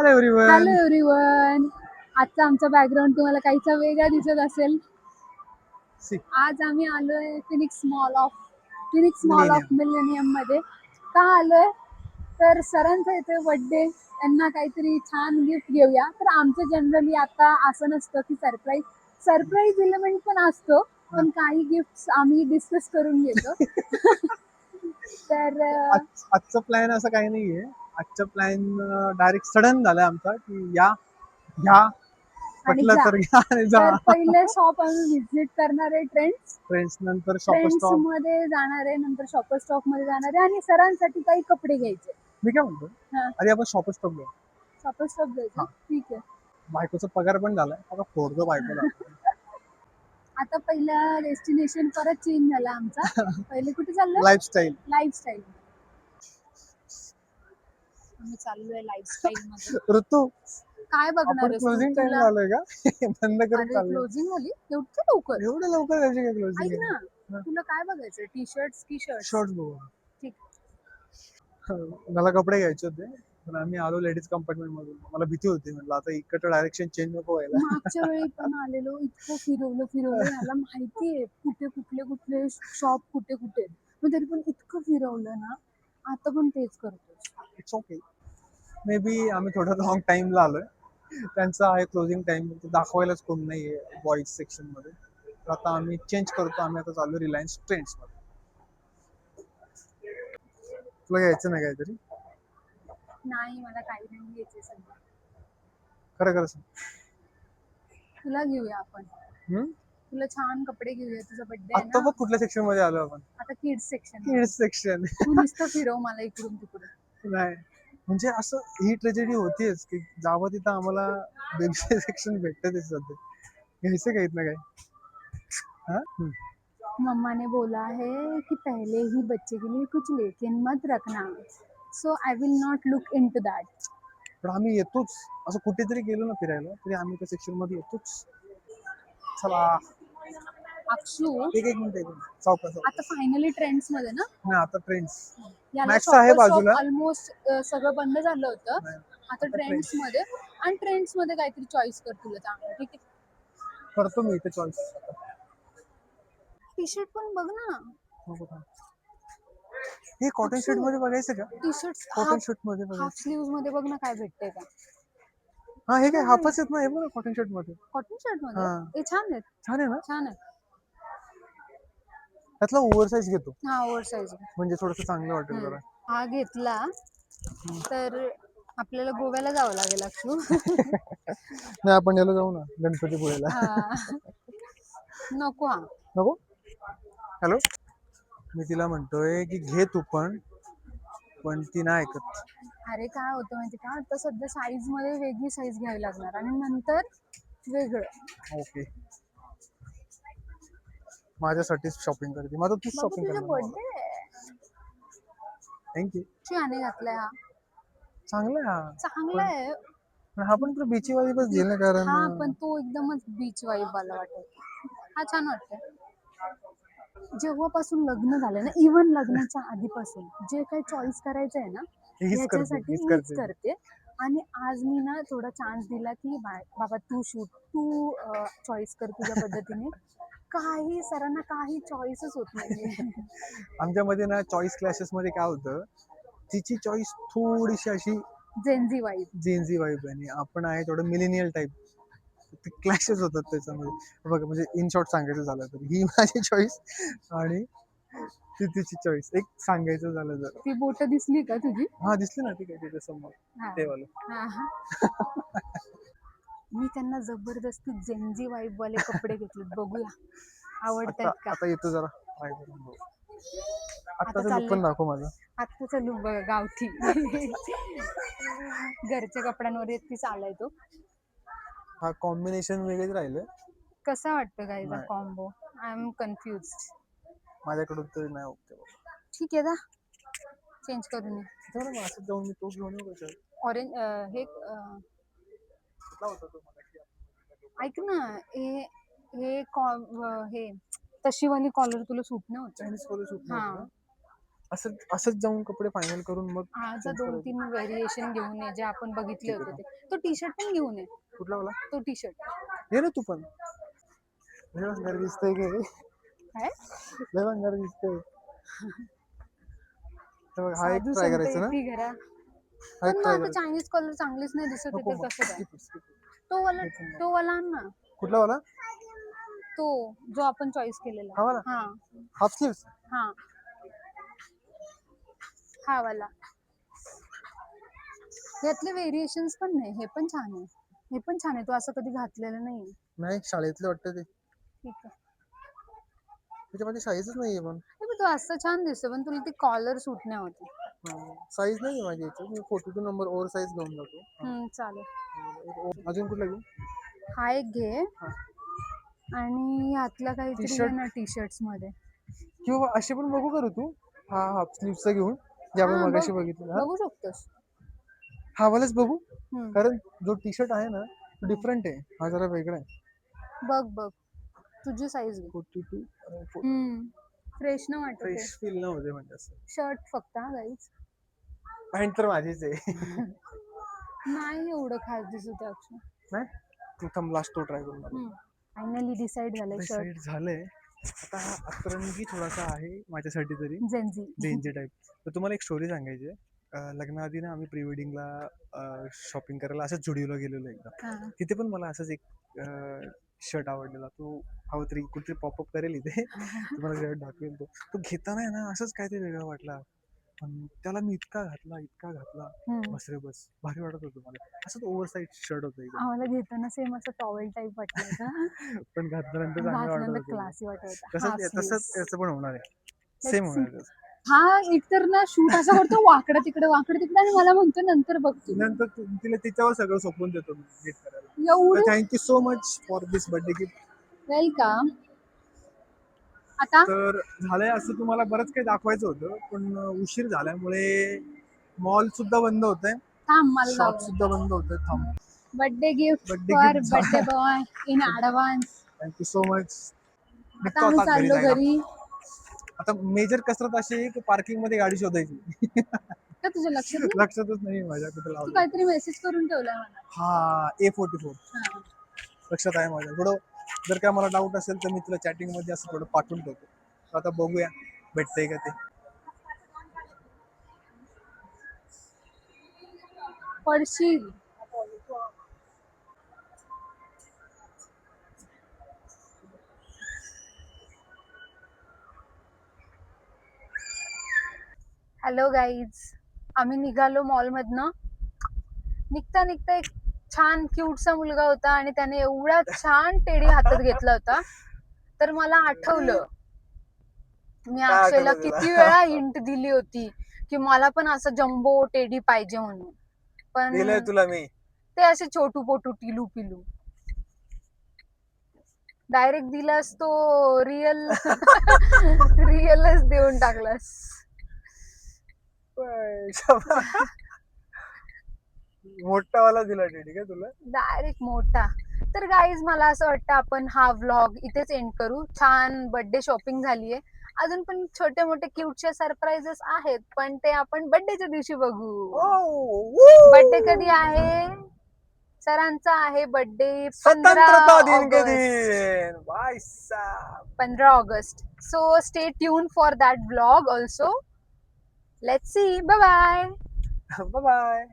Hello everyone. Hello everyone. आजचा आमचा background तुम्हाला काहीसा वेगळा दिसत असेल. आज आम्ही आलोय फिनिक्स मॉल ऑफ मिलेनियम मध्ये. का आलोय तर सरांचा इथे बर्थडे, त्यांना काहीतरी छान गिफ्ट घेऊया. तर आमचं जनरली आता असं नसतं की सरप्राईज एलिमेंट पण असतो, पण काही गिफ्ट आम्ही डिस्कस करून घेतो. तर आजचं प्लॅन असं काही नाहीये. आजचं प्लॅन डायरेक्ट सडन झालाय आमचा की या घ्या आणि पटलं जा. तर घ्या आणि जा. तर पहिले शॉप आम्ही व्हिजिट करणार आहे फ्रेंड्स नंतर शॉपर ट्रेंड्स स्टॉप. मध्ये जाणार आहे, नंतर शॉपर स्टॉप मध्ये जाणार आहे आणि सरांसाठी काही कपडे घ्यायचे. मी काय म्हणतो, हा, आधी आपण शॉपर स्टॉप घेऊ. शॉपर स्टॉप जायचं. हा, ठीक आहे. बायकोचा पगार पण झालाय, आता फोडतो बायकोला. आता पहिला डेस्टिनेशन परत चेंज झाला आमचा. पहिले कुठे चाललोय? लाईफस्टाईल. लाईफस्टाईल. आम्ही चाललोय लाईफस्टाईल मध्ये. ऋतू, काय बघणार आपण आहेस तू? क्लोजिंग टाइम तुला झालोय का? बंद करून अरे चाललोय. क्लोजिंग झाली एवढं लवकर? एवढं लवकर त्याची काय क्लोजिंग ऐक ना, आहे? तुला काय बघायचं? टी शर्ट्स की शर्ट्स? शॉर्ट्स बघू. ठीक. मला कपडे घ्यायचे होते, पण आम्ही आलो लेडीज कंपार्टमेंट मधून. मला भीती होती, म्हटलं आता इकडचं डायरेक्शन चेंज नको व्हायला. मागच्या वेळी पण आलेलो, इतकं फिरवलं ह्याला माहितीये कुठे कुठले शॉप कुठे मग तरी पण इतकं फिरवलं ना. आता पण तेच करतो. It's okay. मे बी आम्ही थोडं लॉंग टाइमला आलोय. त्यांचा आहे क्लोजिंग टाइम, दाखवायलाच कोण नाहीये बॉईज सेक्शन मध्ये. तर आता आम्ही चेंज करतो. आम्ही आता चालू रिलायन्स ट्रेंड्स मध्ये. तुला यायचं नाही काहीतरी? नाही, मला काही नाही घ्यायचे सध्या. खरं खरं सांग. तुला घेऊया आपण. हम्म? तुला छान कपडे घेऊया, तुझा बर्थडे आहे आता ना. बघ कुठल्या सेक्शन मध्ये आलो आपण. आता किड्स सेक्शन मध्ये. Kids section. तू नुसतं फिरव मला इकडून तिकडून. नाही, म्हणजे असं ही ट्रेजेडी होतीच की जावं तिथं आम्हाला बेबी सेक्शन भेटतं सध्या. घ्यायचं काही ना काही. हा. मम्मा ने बोला है कि पहले ही बच्चे के लिए कुछ लेकिन मत रखना, so I will not look into that. पण आम्ही येतोच, असं कुठेतरी गेलो ना फिरायला तरी आम्ही त्या सेक्शन मध्ये येतोच. चला. अक्षू, एक एक मिनिट, एक मिनिट. सावकाश आता फायनली ट्रेंड्स मध्ये ना. नाही, आता ट्रेंड्स. याला मॅक्स आहे शॉपर शॉप बाजूला. ऑलमोस्ट सगळं बंद झालं होतं. नाही, आता ट्रेंड्स मध्ये. आणि ट्रेंड्स मध्ये काहीतरी चॉईस कर तुला चांगलं. ठीक आहे. करतो मी इथे चॉईस. टी शर्ट पण बघ ना. हे कॉटन शर्ट मध्ये बघायचं का? टी शर्ट कॉटन शर्ट मध्ये हाफ बघायचं. स्लीव्ह मध्ये बघ ना काय भेटतंय का. हा, हे काय हाफच येत नाही बघ कॉटन शर्ट मध्ये. कॉटन शर्ट मध्ये हा, हे छान आहेत. छान आहे ना. छान आहे. त्यातला ओव्हर साईज घेतो, हा, ओव्हर साईज. म्हणजे थोडस चांगलं वाटेल जरा. हा घेतला तर आपल्याला गोव्याला जावं लागेल अक्षू. नाही, आपण याला जाऊ ना गणपतीपुळेला. नको. हा नको. हॅलो, मी तिला म्हणतोय की घे तू पण ती नाही ऐकत. अरे काय होतं माहिती का, आता सध्या साईज मध्ये वेगळी साईज घ्यावी लागणार आणि नंतर वेगळं. ओके, माझ्यासाठीच शॉपिंग करते. माझं तूच बाबा शॉपिंग तुझा करणार मला. बर्थडे आहे. थँक्यू. याने घातलाय हा. चांगला आहे चांगला आहे. पण हा पण तुला बीची वाली बस गेलं कारण. हा, पण तो एकदमच बीच वाईब वाला वाटत. हा छान वाटतंय. जेव्हापासून लग्न झालं ना, इव्हन लग्नाच्या आधीपासून जे काही चॉईस करायचं आहे ना, ह्याच्यासाठी मीच करते. आणि आज मी ना थोडा चान्स दिला की बाबा तू चॉईस कर तुझ्या पद्धतीने. काही सरांना काही चॉईसच होत नाही. आमच्यामध्ये ना चॉईस क्लासेस मध्ये काय होतं, तिची चॉईस थोडीशी अशी जेनझी वाईब आणि आपण आहे थोडं मिलेनियल टाईप. ते क्लॅशेस होतात त्याच्यामध्ये बघा. म्हणजे इन शॉर्ट सांगायचं झालं तर ही माझी चॉईस आणि ती तिची चॉईस. एक सांगायचं झालं तर ती बोट दिसली का तुझी? हा, दिसली ना ती काय तिच्या समोर ते वालं. मी त्यांना जबरदस्ती जेनझी वाईब वाले कपडे घेतले. बघूया आवडतात का. आता येतो जरा ट्राय करून बघू. आता आत्ताचा लुक पण दाखव माझा. आत्ताचा लुक बघा, गावठी. घरच्या कपड्यांवर ती चालाय तो. हा, कॉम्बिनेशन वेगळेच राहिलं. कसा वाटतं गाईचा कॉम्बो? I am confuse. माझ्याकडून तरी नाही ओके. ठीक आहे ना, चेंज करून ये. चला असं जाऊन मी तो घेऊन येऊ का? ऑरेंज हे कुठला होता तो मला? ऐक ना, हे तशी वाली कॉलर तुला सूट नाही होत. चायनीज कॉलर सूट हा, नाही होत. असंच जाऊन कपडे फायनल करून मग आज change 2-3 व्हेरिएशन घेऊन ये जे आपण बघितले ठीक आहे होते ते. तो टी शर्ट पण घेऊन ये. कुठला वाला तो टी शर्ट ये ना तू पण लय भंगार दिसतोय की रे. काय लय भंगार दिसतोय. हे बघ, हा एक साधू ट्राय संत करायचा ना येती घरा. हा एक पण मग ट्राय आता करायचा चायनीज कलर चांगलीच नाही दिसत नको तर मग कसं काय? skip it, skip it. तो वाला आण ना. कुठला वाला तो जो आपण चॉईस केलेला. हा वाला हा हाफ स्लीव्स हा हा वाला. यातले व्हेरिएशन्स पण नाही. हे पण छान आहे. हे पण छान आहे. तू असं कधी घातलेलं नाही. नाही शाळेतले वाटतं ते ठीक आहे. त्याच्यामध्ये साईजच नाहीये पण हे बघ, तू असं छान दिसतं पण तुला ती कॉलर सूट नाही होते. साईज नाहीये माझी याच्यात मी 42 नंबर ओव्हर साईज घेऊन जातो चालेल. अजून कुठला घेऊ हा एक घे आणि यातला टी काहीतरी घे शर्ट ना टी शर्ट्स मध्ये. किंवा असे पण बघू करू तू हा हाफ स्लीव्हचा घेऊन जे आपण हा बघ, मगाशी बघितलं बघू शकतोस. हा वालाच बघू हम्म. कारण जो टी शर्ट आहे ना तो डिफरंट आहे हा जरा वेगळा आहे बघ बघ तुझी साईज घे. 42 फ्रेश न वाटत आहे. फ्रेश फील नव्हते म्हणजे असं शर्ट फक्त हा गाईज. पॅन्ट तर माझीच आहे नाही एवढं खास दिसत आहे अक्षय. नाही तू थांब लास्ट तो ट्राय करून फायनली डिसाइड झालंय शर्ट. डिसाईड झालंय आता हा अतरंगी थोडासा आहे माझ्यासाठी तरी जेन्झी. जेनजी टाईप तर तुम्हाला एक स्टोरी सांगायची आहे. लग्नाआधी ना आम्ही प्री वेडिंगला शॉपिंग करायला असंच जुडिओला गेलेलो एकदा तिथे पण मला असंच एक शर्ट आवडलेला तो हवा तरी कुठे पॉपअप करेल इथे तुम्हाला शर्ट दाखवेल तो घेताना आहे ना असंच काहीतरी वेगळं वाटला पण त्याला मी इतका घातला बस रे बस भारी वाटत होतं मला असंच ओव्हर साईज शर्ट होतं एकदम आम्हाला घेताना सेम असं टॉवेल टाईप वाटलं होतं. पण घातल्यानंतर चांगलं वाटत घातल्यानंतर होतं क्लासी वाटत होतं. तसंच याचं पण होणार आहे सेम होणार आहे हा एकतर ना शूट असं करतो वाकडं तिकडे आणि मला म्हणतो नंतर बघतो. नंतर तिला तिच्यावर सगळं सोपवून देतो मी नीट करायला एवढं thank you so much for this birthday gift welcome. आता तर झालंय असं तुम्हाला बरंच काही दाखवायचं होतं पण उशीर झाल्यामुळे मॉल सुद्धा बंद होतंय थांब मला शॉप जाऊ सुद्धा बंद होतंय थांब birthday gift birthday for gift birthday boy in advance. Thank you so much आता निघतो आम्ही आता घरी चाललो जायला घरी. आता मेजर कसरत अशी आहे की पार्किंग मध्ये गाडी शोधायची का तुझ्या लक्षात नाही? लक्षातच नाही माझ्या कुठे तू लावलं काहीतरी मेसेज करून ठेवलाय मला. हा A44 हा. लक्षात आहे माझ्या थोडं जर काय मला डाऊट असेल तर मी तुला चॅटिंग मध्ये असं थोडं पाठवून ठेवतो आता बघूया भेटतंय का ते पडशील. हॅलो गाईज आम्ही निघालो मॉल मधनं. निघता निघता एक छान क्यूटसा मुलगा होता आणि त्याने एवढा छान टेडी हातात घेतला होता तर मला आठवलं मी काय अक्षयला आठवलं तुला? किती वेळा हिंट दिली होती की मला पण असं जम्बो टेडी पाहिजे म्हणून दिलंय पण तुला मी ते असे छोटू पोटू टिलू पिलू डायरेक्ट दिलास तो रिअलच देऊन टाकलास. मोठा वाला दिला टेडी का तुला डायरेक्ट मोठा. तर गाईज मला असं वाटतं आपण हा व्लॉग इथेच एंड करू. छान बर्थडे शॉपिंग झालीये. अजून पण छोटे मोठे क्यूटचे सरप्राइजेस आहेत पण ते आपण बर्थडेच्या दिवशी बघू. बर्थडे कधी आहे? सरांचा आहे बर्थडे 15 स्वतंत्रता दिन के ऑगस्ट. दिन भाई साहब 15 August. So stay tune for that vlog also. Let's see. Bye bye. Bye bye